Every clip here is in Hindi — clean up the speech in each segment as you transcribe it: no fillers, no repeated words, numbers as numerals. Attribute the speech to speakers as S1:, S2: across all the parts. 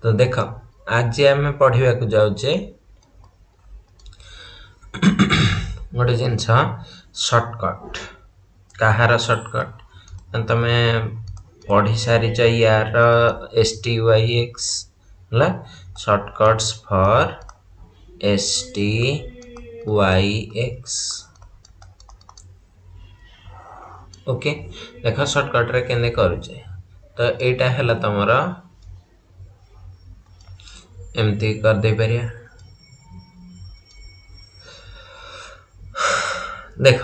S1: तो देख आज आम पढ़ा जाऊे गोटे जिनस सर्टकट कहार सर्टकट तुम पढ़ी सारी यार STYX है सर्टकट्स फॉर STYX ओके देख सर्टकट रे केने करूचे तो एटा है तुम एमती कर दे परिया देख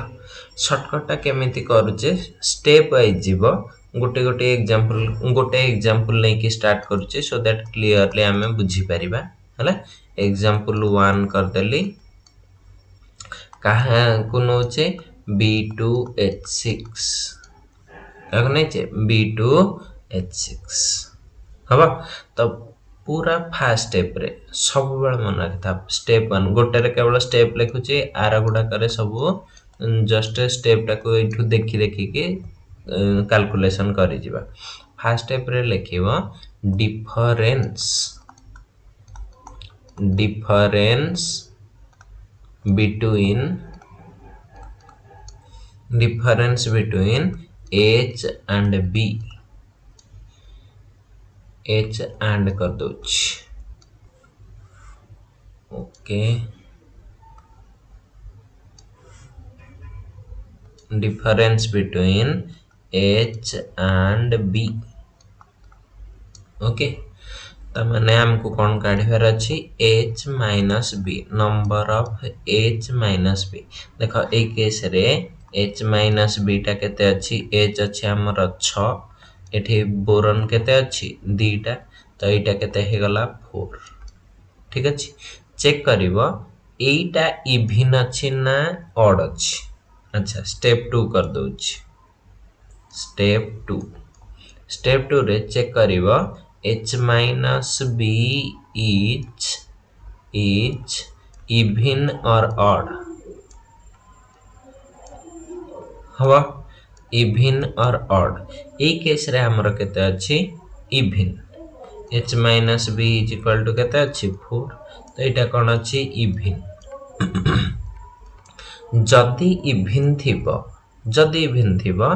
S1: सर्टकटा केमिति करूचे स्टेप वाइज जीव गोटे गोटे एग्जांपल लेके स्टार्ट करूचे सो दैट क्लियरली आमे बुझी परिबा हला एग्जांपल 1 कर देली कहा को नोचे B2H6 काको नैचे B2H6 हबा तो पूरा फास्ट स्टेप रे सब बेल मन रखता स्टेप 1 गोटे रे केवल स्टेप लिखुचे आरा गुडा करे सब जस्ट स्टेप टा को इठु देखि देखि के कैलकुलेशन करि जिबा फास्ट स्टेप रे लिखिबो difference between H and B H and कर दो okay difference between H and B okay तो मैंने हमको कौन काढ़िबार अच्छी H minus B number of H minus B देखो ए केस रे H माइनस B टा केते अच्छी H अच्छी हमर 6 एठी बोरन केते अच्छी 2टा तो एटा केते हे गला 4 ठीक अछि चेक करिवो एटा इवन अछि ना ऑड अछि अच्छा स्टेप 2 कर दोछि स्टेप 2 रे check करिवो H minus B is even or odd हवा even or odd A case रे हमर केते अछि even H minus B is equal to केते अछि 4 तो एटा कोन अछि even जदि इभिन थिबो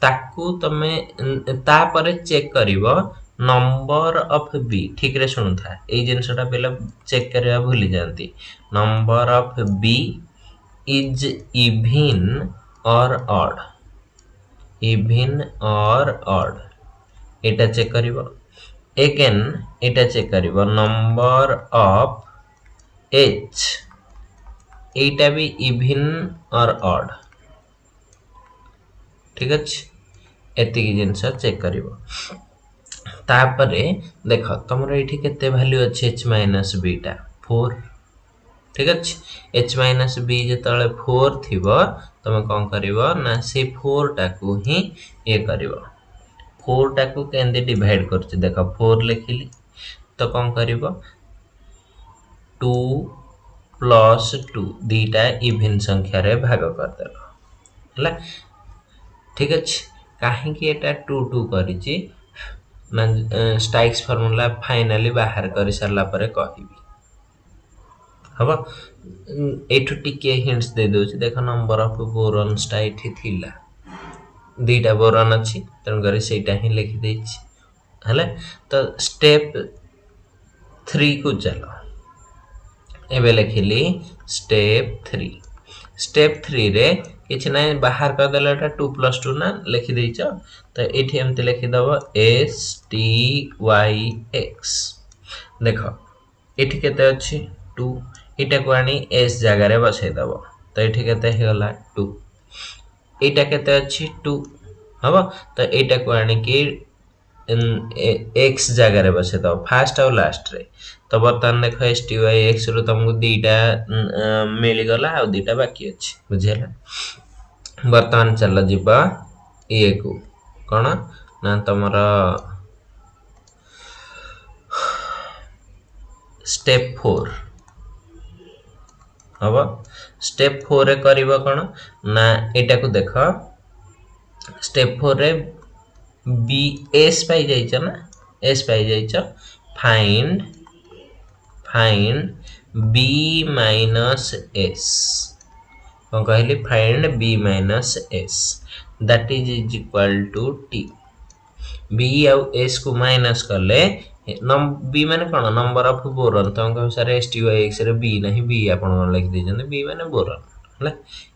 S1: ताकू तमे ता परे चेक करिवो नंबर ऑफ बी ठीक रे सुनुथा ए जिनसटा पहले चेक करबा भूली जानती number of B is even और ऑड एटा चेक करिवो अगेन एटा चेक करिवो नंबर ऑफ एच एटा भी इवन और ऑड ठीक अछि एति की जिनस चेक करिवो तापरे देख तुमर एठी केते वैल्यू अछि H माइनस B टा 4 ठीक अछि H माइनस B जेतले 4 थिबो तमे कोन करिवो ना से 4 टा को ही ए करिवो 4 टा को केंदे डिवाइड करछि देख 4 लिखिली तो कोन करिवो 2 प्लस 2 दीटा इवन संख्या रे भाग कर देलो हला ठीक अछि काहे कि एटा 2 2 करिछि ना स्टाइक्स फार्मूला फाइनली बाहर करि सरला परे कहिबी हबा एठु टिके हिंट्स दे दोछि देखो नंबर ऑफ बोरॉन स्टाइट थिला दीटा बोरॉन अछि तन करी सेटा ही लिखि देछि हले तो स्टेप 3 को चलो एबे लिखिली स्टेप 3 रे किछ नै बाहर कर देलाटा 2 + 2 ना लिखि देइछ तो एठी एमते लिखि दबो STYX देखो एठी केते अछि 2 एटा को आनी S जगह रे बसै दबो तो एठी केते हे गला 2 एटा केते अछि 2 हबो तो एटा को आनी कि X जगह रे बसै दबो फर्स्ट और लास्ट रे तो बर्तन देखो STYX रो तुमको दीटा मिल गला आ दीटा बाकी अछि बुझेला बर्तन चल जिबा ए को कोन ना तमरा स्टेप 4 हबो स्टेप 4 रे करिवो कोन ना एटा को देखो स्टेप 4 रे बी एस पाई जाइछ ना एस पाई जाइछ फाइंड बी माइनस एस कौन कहली find B minus S that is equal to T B आउ एस को माइनस कले बी माने कौन नंबर ऑफ बोरॉन तुम कह सारे एस टी वाई एक्स रे बी नहीं बी आपण लिख दे बी माने बोरॉन है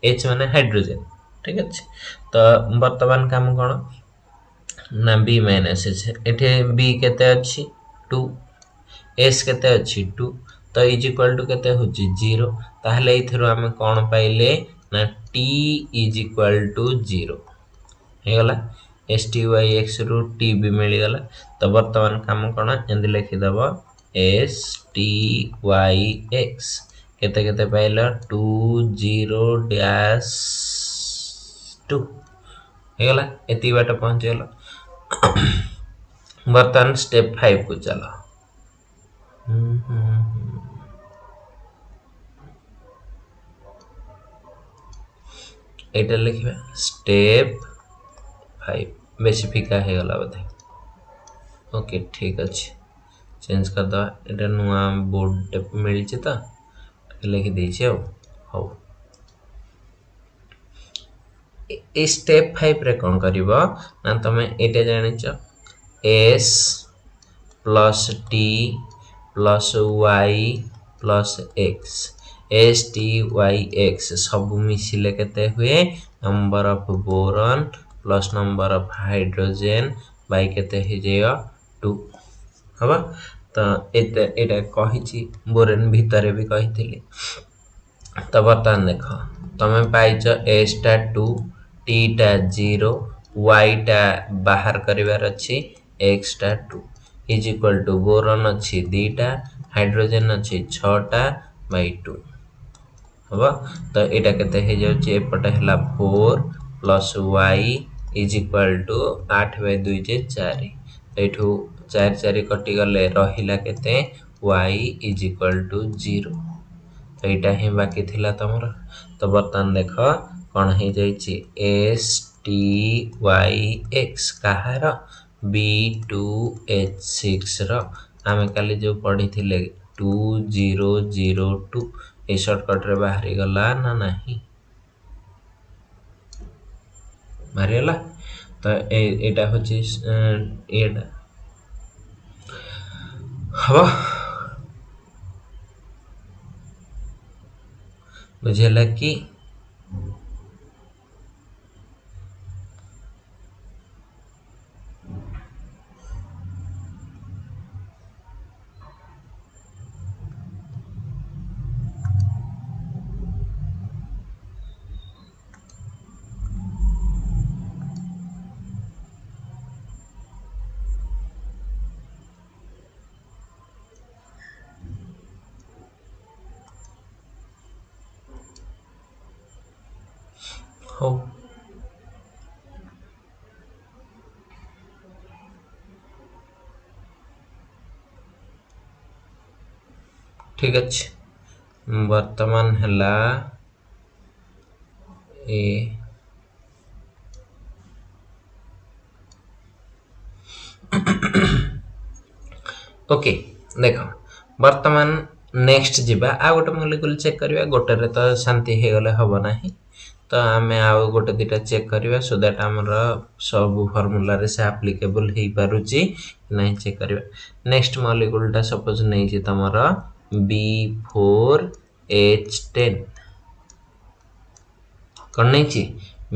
S1: एच माने हाइड्रोजन ठीक अच्छे तो वर्तमान काम कौन ना बी माइनस एच एठे बी केते अच्छी 2 एस केते अच्छी 2 तो इज इक्वल टू केते होची 0 ताहले इथरो हम कोन पाइले ना t इज इक्वल टू 0 हे गला एस टी वाई एक्स रु टी भी मिल गला तो वर्तमान काम कोन एंदी लिखि दबो एस टी वाई एक्स केते केते पाइलो 2 0 डैश 2 हे गला एती बाट पहुंच गेलो वर्तमान स्टेप 5 को चलो एटा लिखिबा स्टेप 5 बेसी फिका हे गला बता ओके ठीक अछि चेंज कर दो एटा नुआ बोर्ड मिल छी त लिखि देई छी हो ए स्टेप 5 रे कोन करबो ना तमे एटा जानि छ s plus t plus y plus x S T Y X सब मिसिले केते हुए number of boron plus number of hydrogen by केते हे जेयो 2 हबा तो एटा कहि छी बोरॉन भीतर भी कहिथिली तो बर्तमान देखो तमे पाइछ s टा 2 t टा 0 y टा बाहर करिवार अछि x टा 2 इज इक्वल टू बोरॉन अछि 2 टा हाइड्रोजन अछि 6 टा बाय 2 हबा तो एटा केते हे जाउ जे एपटे हला 4 plus y is equal to 8 by 2 जे 4 एठू 4 4 कटि गले रहिला केते y इज इक्वल टू 0 तो एटा ही बाकी थिला तमरा तो बर्तमान देखो कोन हे जाई छी s t y x कहार B2H6 रो आमे काली जो पढ़ी थिले 2002 ए शॉर्टकट रे बाहरी गला ना नहीं मारियला तो एटा होची एटा हबो बुझेला कि हो ठीक अछि वर्तमान हला ए ओके देखो वर्तमान नेक्स्ट जीवा आ गोटे मॉलिक्यूल चेक करिवा गोटे रे तो शांति हे गले हबो नाही तो आमे आ गोटे दिटा चेक करिवा सो दैट हमर सब फार्मूला रे से एप्लीकेबल हे पारुची नहीं चेक करिवा नेक्स्ट मॉलिक्यूल ता सपोज नहीं छी तमरा B4H10 कोन नहीं छी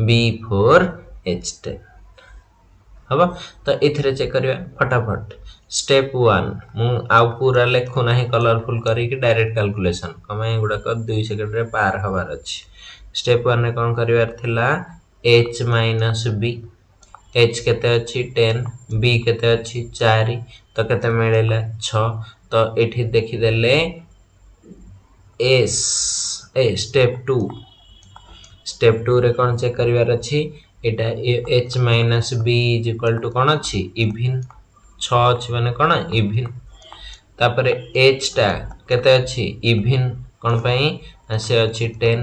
S1: B4H10 हबा तो इथरे चेक करिवा फटाफट स्टेप 1 मु आ पूरा लेखु नाही कलरफुल करी कि डायरेक्ट कैलकुलेशन कमे गुडा कर 2 सेकंड रे पार हबार अछि स्टेप 1 ने कोन करिवार थिला h - b h केते अछि 10 b केते अछि 4 तो केते मिलेला 6 तो एठी देखि देले s ए स्टेप 2 रे कोन चेक करिवार अछि एटा h - b = कोन अछि इवन 6 अछि माने कोन इवन तापरे h टा केते अछि इवन कोन पई से अछि 10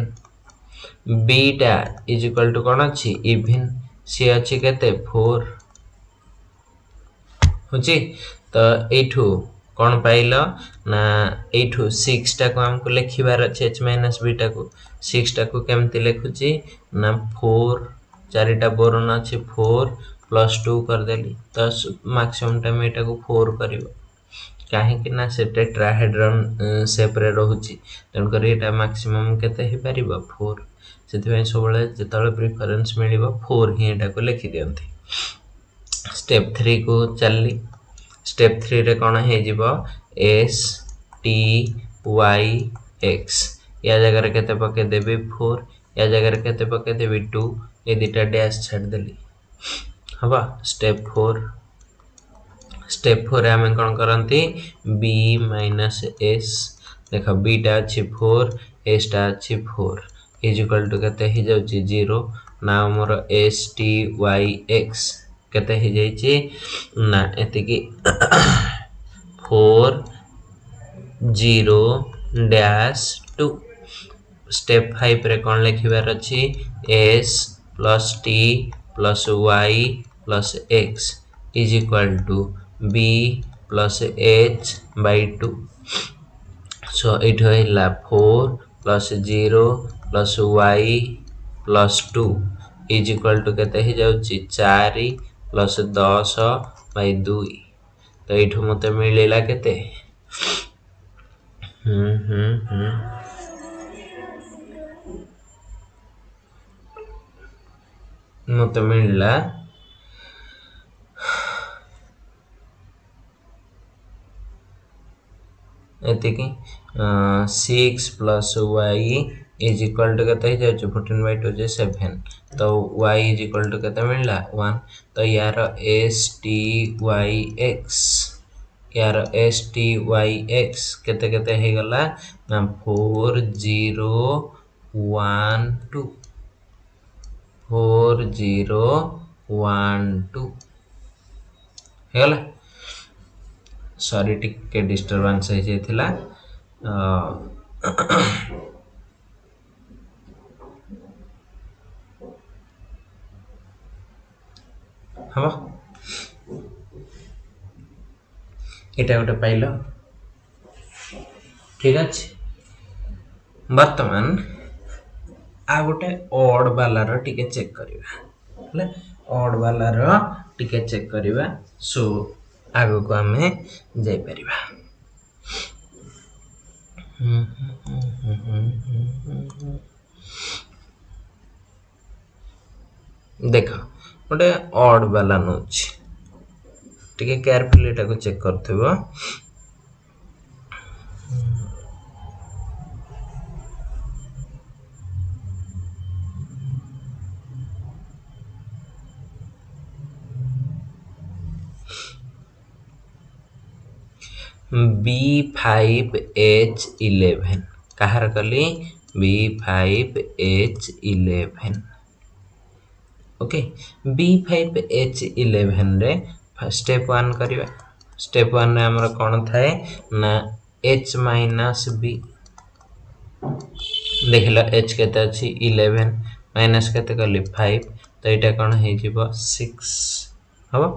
S1: b टा = कोन अछि इवन से अछि केते 4 होची तो एठू कौन पाइल ना एठू 6 टाको हमको लिखिबार अछि h माइनस b टाको 6 टाको केमति लिखुची ना 4 चारिटा बोरन अछि 4 प्लस 2 कर देली तो मैक्सिमम टाइम एटा को 4 करिवो काहे कि ना से टेट्राहेड्रन शेप रे रहउची तन करी एटा मैक्सिमम केते हे परिबो 4 सेति भाई सबले जेतले प्रेफरेंस मिलिबो 4 ही एटा को लिखि दियंती स्टेप 3 को चलली स्टेप 3 रे कोन हे जिवो s t y x या जगह रे केते पके देबी 4 या जगह रे केते पके देबी 2 ए दिटा डैश छाड़ देली हबा स्टेप 4 रे हमें कोन करंती b माइनस s देखो b टा अछि 4 s टा अछि 4 इज इक्वल टू केते ही जाउची 0 ना मोर s t y x केते ही जाईची ना एति की 4 0 डैश 2 स्टेप 5 रे कोन लिखिबार अछि s plus t plus y plus x is equal to b plus h by 2 so it होइला 4 plus 0 plus y plus 2 is equal to केते ही जाउची 4 प्लस 10 बाय 2 तो इठो मते मिलेला केते मते मिलला एति की 6 plus y is equal to केते जाउची 14 बाय 2 जे 7 तो y इज इक्वल टू केते मिलला 1 तो यार s t y x यार s t y x केते केते हे गला ना 4 0 1 2 4 0 1 2 हे गला सॉरी टिके डिस्टरबेंस हे जेथिला हबो एटा गोटे पाइल ठीक अछि वर्तमान आ गोटे ऑड वाला रो टिके चेक करिवा हले ऑड वाला रो टिके चेक करिवा सो आगो को हमें जाई परिबा देखो गोटे ऑड वाला नोच टिके केयरफुली एटा को चेक करथिबो B5H11 कहार कली B5H11 ओके B5H11 रे स्टेप 1 करिवा स्टेप 1 रे हमर कोन थाए ना H माइनस B देखला H केते अछि 11 माइनस केते कली 5 तो एटा कोन हे जिवो 6 हबो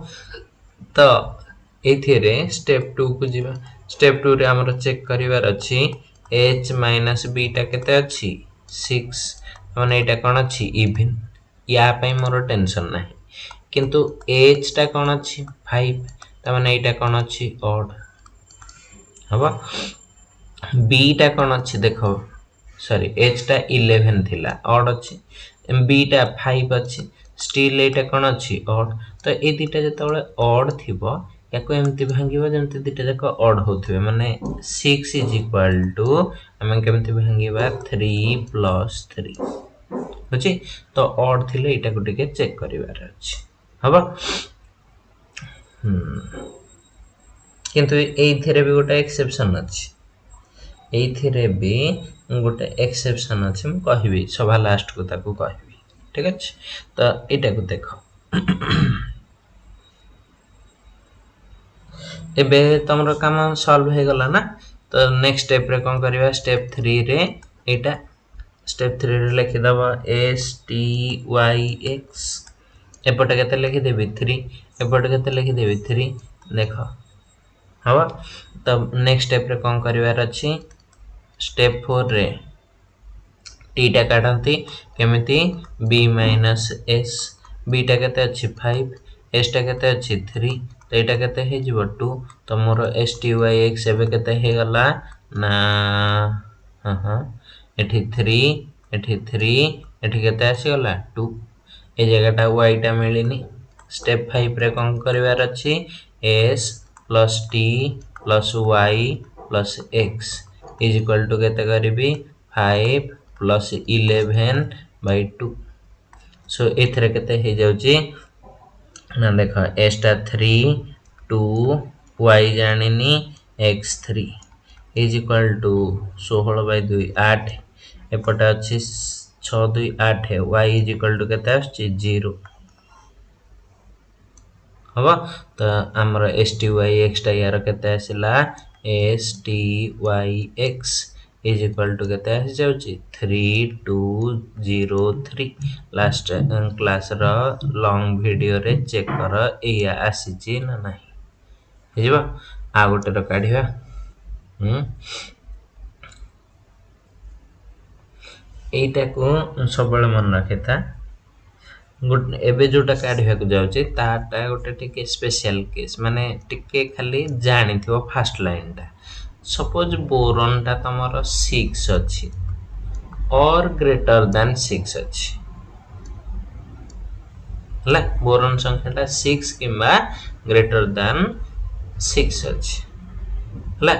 S1: तो एथिरे स्टेप 2 को जिवा स्टेप 2 रे हमर चेक करिवार अछि h माइनस b टा केते अछि 6 माने एटा कोन अछि इवन या पई मोर टेंशन नाही किंतु h टा कोन अछि 5 त माने एटा कोन अछि ऑड हबा b टा कोन अछि देखो सॉरी h टा 11 थिला ऑड अछि b टा 5 अछि स्टिल एटा कोन अछि ऑड तो ए दिटा जतबे ऑड थिबो याको एमति भांगिबो जेमति दिटा जाक ऑड होथबे माने 6 इज इक्वल टू हम केमति भांगिबा 3 प्लस 3 होची तो ऑड थिले एटा को टिके चेक करिवार अछि हबा किंतु एथिरे भी गोटे एक्सेप्शन अछि एथिरे भी गोटे एक्सेप्शन अछि हम कहबी सभा लास्ट को ताको कहबी ठीक अछि तो एटा को देखो एबे तमरो काम सॉल्व हे गला ना तो नेक्स्ट स्टेप रे कोन करबा स्टेप 3 रे एटा स्टेप 3 रे लिखि दबा s t y x एपटे केते लिखि देबी 3 एपटे केते लिखि देबी 3 देखो हवा तो नेक्स्ट स्टेप रे कौन करिवार अछि स्टेप 4 रे टी टा काढंती केमिति b माइनस s b टा केते अछि 5 s टा केते अछि 3 तो एटा केते हे जिवो 2 तो मोर s t y x एबे केते हे गला ना हां हां एठी 3 एठी 3 एठी केते आसी गला 2 ए जगहटा y टा मिलिनी स्टेप 5 रे कौन करिवार अछि s plus t plus y plus x is equal to केते करिवि 5 plus 11 by 2 सो एथरे केते हे जाउची ना देखो s टा 3 2 y जानिनी x 3 is equal to 16 by 2 8 एपटा अछि 6 2 8 y is equal to केते आछि 0 हवा तो हमर STYX टा यार केते आसिला STYX is equal to केते आसी जाउची 3203 लास्ट क्लास रो लॉन्ग वीडियो रे चेक कर एया आसीची ना नाही हेजिबा आ गोटे रो काढिबा एटा को सबले मन रखेता एबे जोटा काढिबा को जाउची ताटा गोटे टिके स्पेशल केस माने टिके खाली जानिथिबो फर्स्ट लाइन टा सपोज बोरॉन टा तमरो 6 अछि और ग्रेटर देन 6 अछि हला बोरॉन संख्या टा 6 किबा ग्रेटर देन 6 अछि हला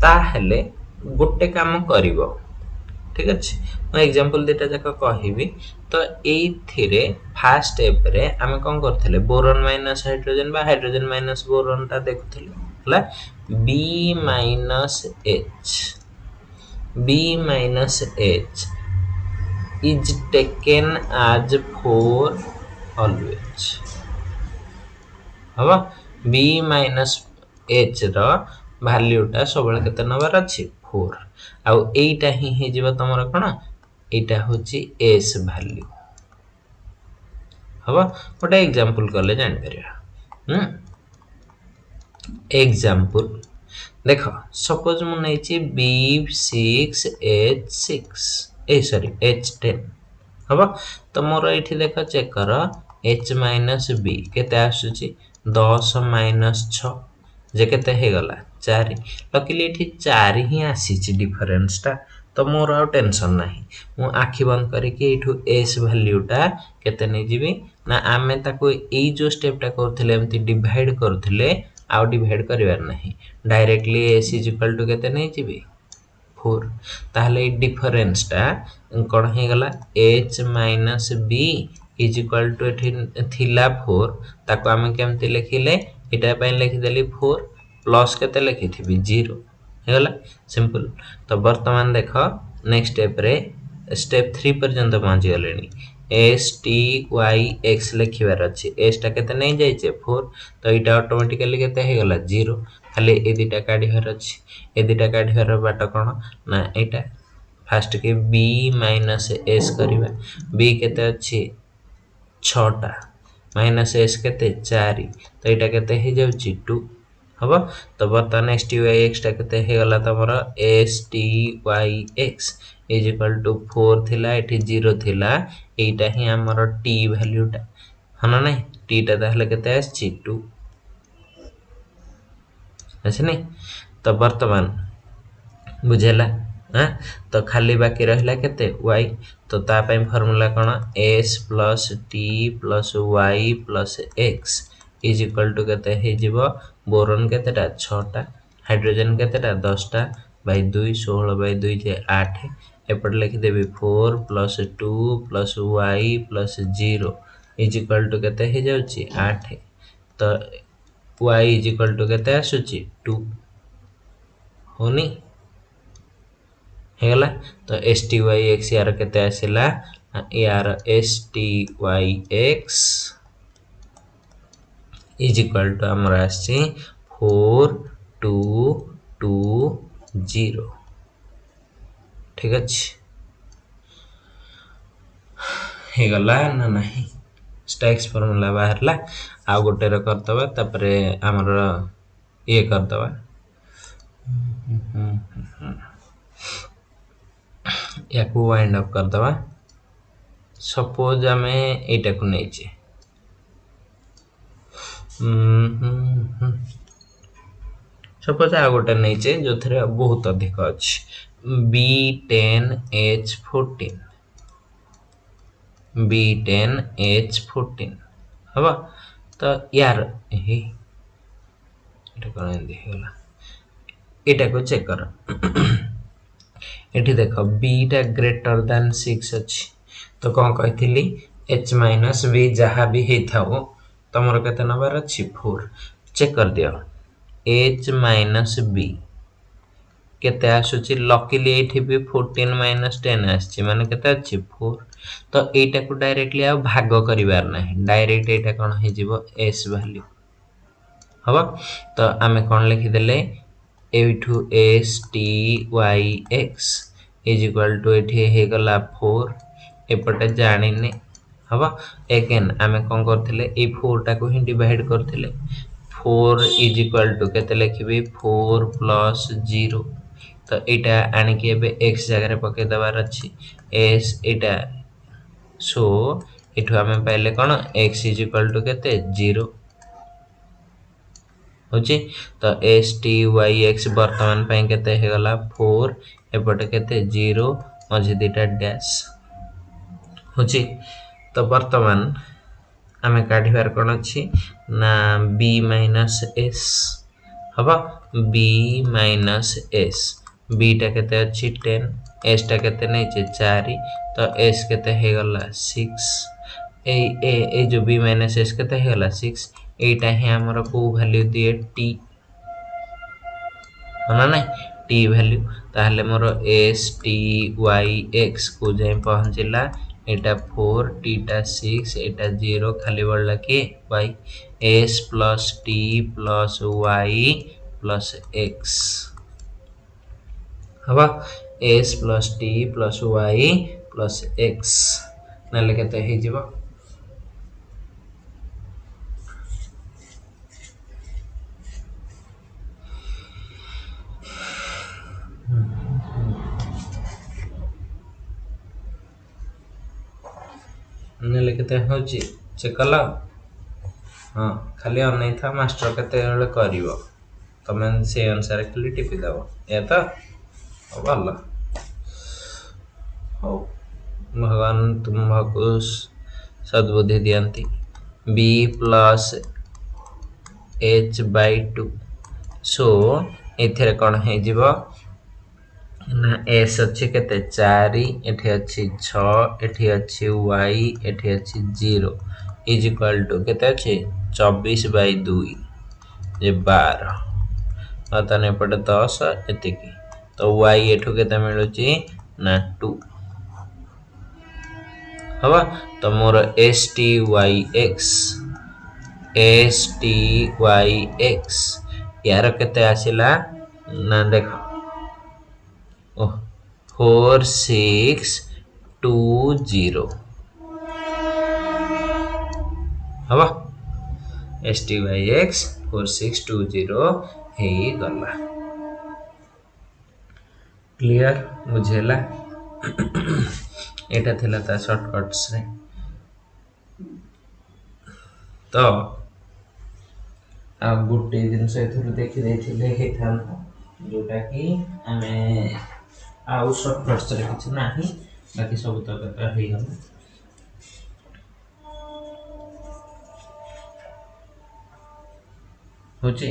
S1: ता हेले गोटे काम करिवो ठीक अछि मैं एग्जांपल देटा जाक कहिबी तो एथिरे फर्स्ट स्टेप रे हम कोन करथले boron minus hydrogen minus boron ता देखथले हला b minus h is taken as 4 always हवा b minus h रो वैल्यू टा सबले केते नंबर अछि 4 आ एटा ही हे जिवो तमरा कोन एटा होची s वैल्यू हवा गोटे एग्जांपल करले जानि परिया एग्जांपल देखो सपोज मु नैची b6h6 ए सॉरी h10 हवा तो मोर एठी देखो चेक कर h minus b केते आसुची 10 minus 6 जे केते हे गला 4 लकीली एठी 4 ही आसीची डिफरेंस टा तो मोर आ टेंशन नाही मु आखि बंद करी के एठू s वैल्यू टा केते नै जिवि ना आमे ताको एई जो स्टेप टा करथले एमति डिवाइड करथले आउ डिवाइड करिवार नाही directly s is equal to केते नै जिवि 4 ताहले डिफरेंस टा कोन हे गला h minus b is equal to एठी थिला 4 ताको आमे केमति लिखिले एटा पय लिखि देली 4 प्लस केते लिखिथिबी 0 हे गला सिंपल तो वर्तमान देखो नेक्स्ट स्टेप रे स्टेप 3 पर्यंत पहुंच गलेनी s t y x लिखिबार अछि s टा केते नै जाय छे 4 तो एटा ऑटोमेटिकली केते हे गला 0 खाली ए दिटा काढिबार अछि ए दिटा काढिबार बाट कोन ना एटा फर्स्ट के b minus s करिबा b केते अछि 6 टा minus s केते 4 तो एटा केते हे जाउची 2 हबो तो बर्तन STYX टा केते हे गला तमरो STYX is equal to 4 थिला एठी 0 थिला एटा ही हमरो t वैल्यू टा हना नै t टा ताहले केते आछि 2 अछि नै तो वर्तमान बुझेला हां तो खाली बाकी रहला केते y तो ता पय formula cone s plus t plus y plus x is equal to केते हे जिवो बोरॉन केतेटा 6 टा हाइड्रोजन केतेटा 10 टा बाय 2 16 बाय 2 जे 8 एपट लिखि देबी 4 plus 2 plus y plus 0 is equal to केते हे जाउची 8 तो y is equal to केते आसुची 2 होनी हेगला तो STYX यार केते आसिला यार STYX is equal to हमरा आसी 4220 ठीक अछि हेगला ना नाही स्टैक्स फार्मूला बाहरला आ गोटे रे करतबा तापरे हमर ये करदवा या वाइंड अप करदवा। सपोज आम यटा को नहीं सपोज आ गोटे नहीं जो थे बहुत अधिक अच्छी B10H14 B10H14 हम तो यार एटा को चेक कर एठी देख बीटा ग्रेटर दैन 6 अच्छी तो कौन कही H माइनस बी जहाँ भी होता तुमर के नबार अच्छी 4 चेक कर दियो H माइनस बी केते आसुची लकीली एठी भी 14 माइनस 10 आसची माने केते अच्छी 4 तो एटा को डायरेक्टली आ भाग करिवार नाही डायरेक्ट एटा कोन हे जिवो s वैल्यू हबा तो आमे कोन लिखि देले एठू s t y x is equal to एठी हे गला 4 एपटे जानिने हबा अगेन आमे कोन करथिले ए 4 टा को ही डिवाइड करथिले 4 इज इक्वल टू केते लिखिबी 4 प्लस 0 तो एटा आनी के बे x जगह रे पके दबार अछि s एटा सो एठू आमे पहले कोन x इज इक्वल टू केते 0 होची तो s t y x वर्तमान पई केते हे गला 4 एपटे केते 0 मझे दिटा डैश होची तो वर्तमान आमे काढिबार कोन अछि ना b माइनस s हबा b माइनस s b टा केते अछि 10 s टा केते नै छै 4 तो s केते हे गला 6 ए जो b माइनस s केते हे गला 6 एटा ही हमर को वैल्यू दिए t होना नै t वैल्यू ताहले मोर s t y x को जाय पहुंचला एटा 4 t टा 6 एटा 0 खाली बळला के y s plus t plus y plus x हवा s plus t plus y plus x नले केते हे जिवो नले केते होची चेक कला हां खाली अनै था मास्टर केते बेले करिवो तमे से अनुसार खाली टिपि दबो या त भला हो भगवान तुम्हाको सद्बुद्धि दियंती b plus h by 2 सो एथरे कोन हे जिवो ना s अछि केते 4 एठी अछि 6 एठी अछि y एठी अछि 0 इज इक्वल टू केते अछि 24 बाय 2 जे 12 अतने पटे 10 एति की तो y एठू केते मिलुची ना 2 हवा तो मोर s t y x यार केते आसिला ना देखो 4620 हवा STYX 4620 हे गला क्लियर बुझेला एटा थिला ता शॉर्टकट्स रे तो अब गुटे दिन से थोड़ी देखि देथिले हे था जोटा कि हमें आउ शॉर्टकट्स रे किछ नाही बाकी सब तक हे गला होची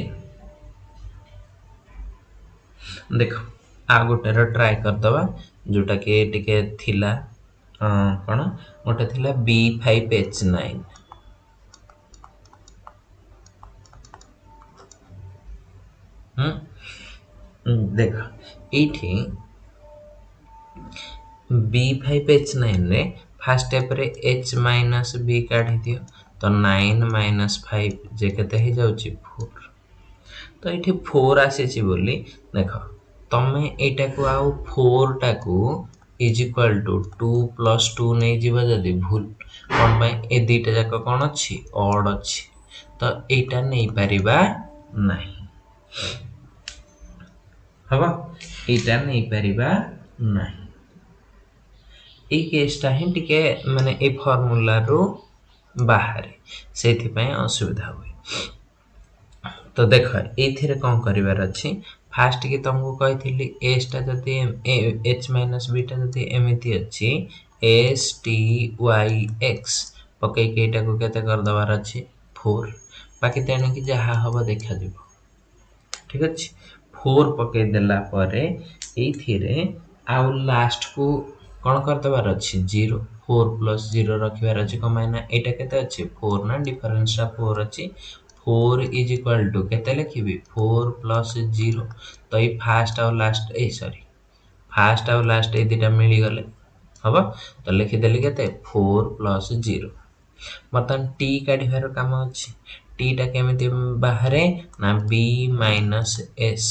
S1: देखो आ गोटे रो ट्राई कर दबा जोटा कि टिके थिला कोन गोटे थिला B5H9 देखो एठी B5H9 रे फर्स्ट स्टेप रे H माइनस B काढी दियो तो 9 माइनस 5 जे केते हे जाउची 4 तो एठी 4 आसीची बोली देखो तमे एटा को आउ 4 टा को इज इक्वल टू 2 प्लस 2 नै जीवा जदी भूल कोन पय ए दीटा जाक कोन अछि ऑड अछि तो एटा नै परिबा नाही हबो एटा नहीं परिबा नहीं ए केसटा ही टिके माने ए फार्मूला रो बाहर से असुविधा हुए। तो देख ये कौन कर फास्ट की तुमको कही एसटा जदि एच माइनस बीटा जदि एमती अच्छी एस टी वाई एक्स पकईक यहाँ को केते करदेवार अच्छी 4 बाकी तेणिक जहाँ हम देखा ठीक अच्छे 4 पकईदेला ये आउ लास्ट को कौन करदेवार अच्छी 0 4 प्लस 0 रखार अच्छे कम यहाँ के अच्छे 4 ना डिफरेन्स 4 अच्छी 4 इज इक्वल टू केते लिखी 4 प्लस 0 तो ये फास्ट आउ लास्ट सॉरी फास्ट आउ लास्ट ये दुटा मिलगले हम तो लिखिदेली के 4 प्लस 0 बर्तमान टी काढ़ार कम अच्छे टीटा केमी बाहर ना बी माइनस एस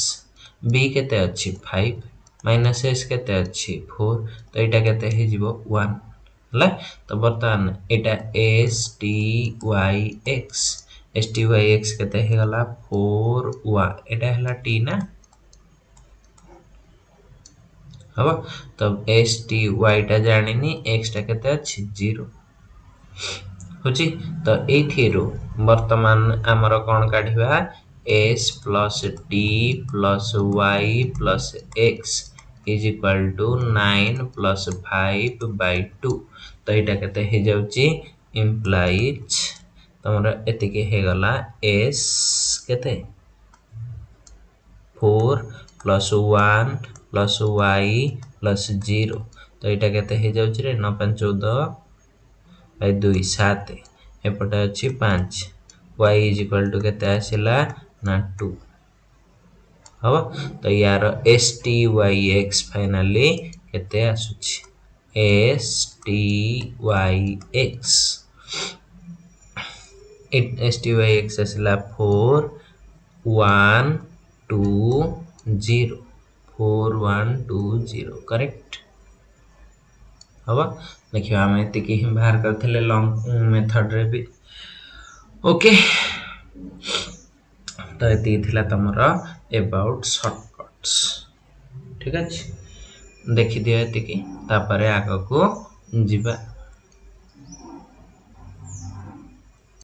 S1: बी केते अच्छी 5 माइनस एस केते अच्छी 4 तो यहाँ केते 1 है तो बर्तमान यहाँ S T Y X S T Y X केते गला 4 1 एटा है टी ना हम तब एस टी वाई टा जानी एक्स टा केते अच्छी 0 होची तो ये वर्तमान आमर कौन काढ़ा S plus T plus Y plus X is equal to 9 plus 5 by 2 तो यहाँ केते हो जाउची इम्प्लाइज तुम एतिके हो गला एस केते 4 प्लस 1 प्लस वाई प्लस 0 तो यहाँ केते हो जाउची रे 9 5 14 बाई 2 7 एपटे अच्छी 5 वाई इज इक्वल टू केते आसिला ना 2 हम तो यार S T Y X finally केते आसुची S T Y X S T Y X आसिला 4 1 2 0 4 1 2 0 करेक्ट हम देखिए आम ये ही बाहर करते लॉन्ग मेथड रे भी ओके तो ये तुम अबाउट शॉर्टकट्स ठीक अच्छे देखी दियो ये आग को जीवा।